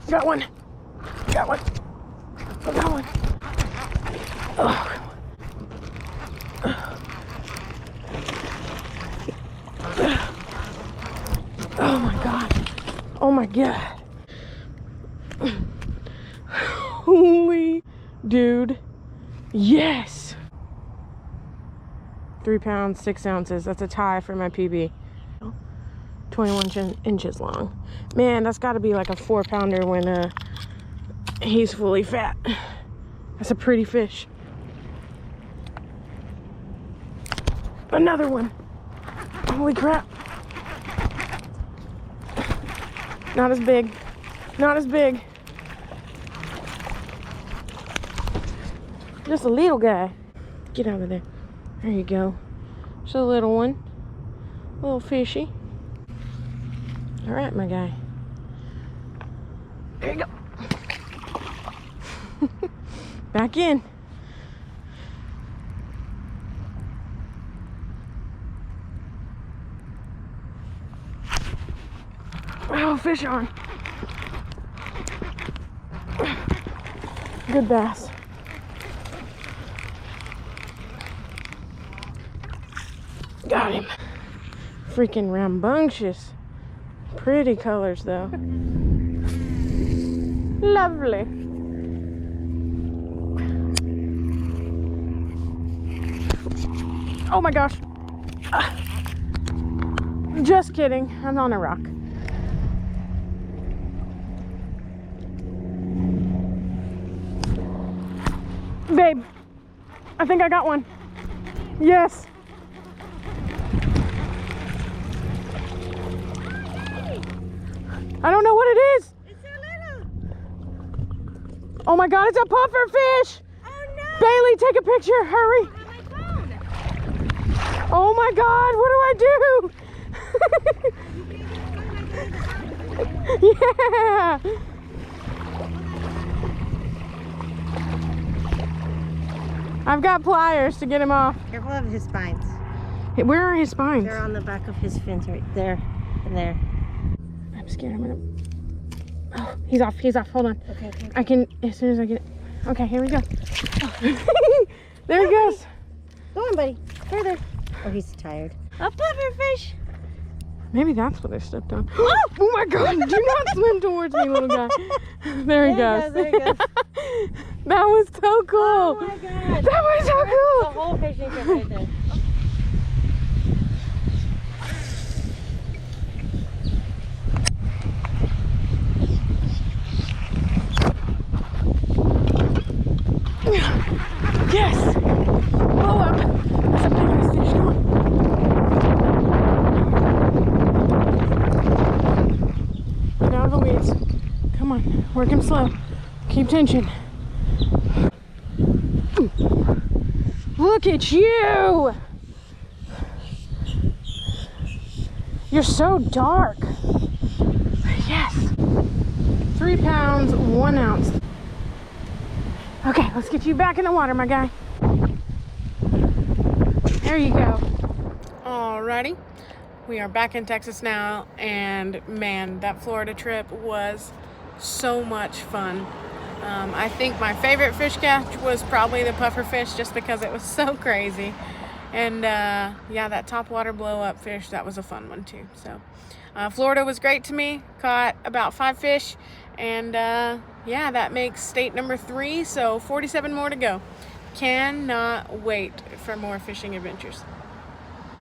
Got one. Got one. I got one. Oh, oh my God. Oh my God. Holy dude. Yes. 3 pounds, 6 ounces. That's a tie for my PB. 21 inches long. Man, that's got to be like a 4-pounder when he's fully fat. That's a pretty fish. Another one. Holy crap. Not as big. Not as big. Just a little guy. Get out of there. There you go. Just a little one. A little fishy. All right, my guy. There you go. Back in. Oh, fish on. Good bass. Got him. Freaking rambunctious. Pretty colors though. Lovely. Oh my gosh. Just kidding. I'm on a rock. Babe, I think I got one. Yes. I don't know what it is. It's a little. Oh my God, it's a puffer fish. Oh no. Bailey, take a picture. Hurry. Oh my God, what do I do? Yeah. I've got pliers to get him off. Careful of his spines. Hey, where are his spines? They're on the back of his fins right there and there. I'm scared. I'm gonna. Oh, he's off. He's off. Hold on. Okay. I can, as soon as I get. Okay, here we go. Oh. There he goes. Go on, buddy. Further. Oh, he's tired. A pufferfish. Maybe that's what I stepped on. Oh my God! Do not swim towards me, little guy. There he goes. There he goes. That was so cool. Oh my God. That was so The cool. whole fishing trip right there. Yes. Blow up. That's a big ass fish. Come on. Get out of the weeds. Come on. Work him slow. Keep tension. Look at you. You're so dark. Yes. 3 pounds, 1 ounce. Okay, let's get you back in the water, my guy. There you go. Alrighty. We are back in Texas now, and man, that Florida trip was so much fun. I think my favorite fish catch was probably the puffer fish, just because it was so crazy. And yeah, that topwater blow up fish, that was a fun one too. So Florida was great to me. Caught about 5 fish, and yeah, that makes state number 3, so 47 more to go. Cannot wait for more fishing adventures.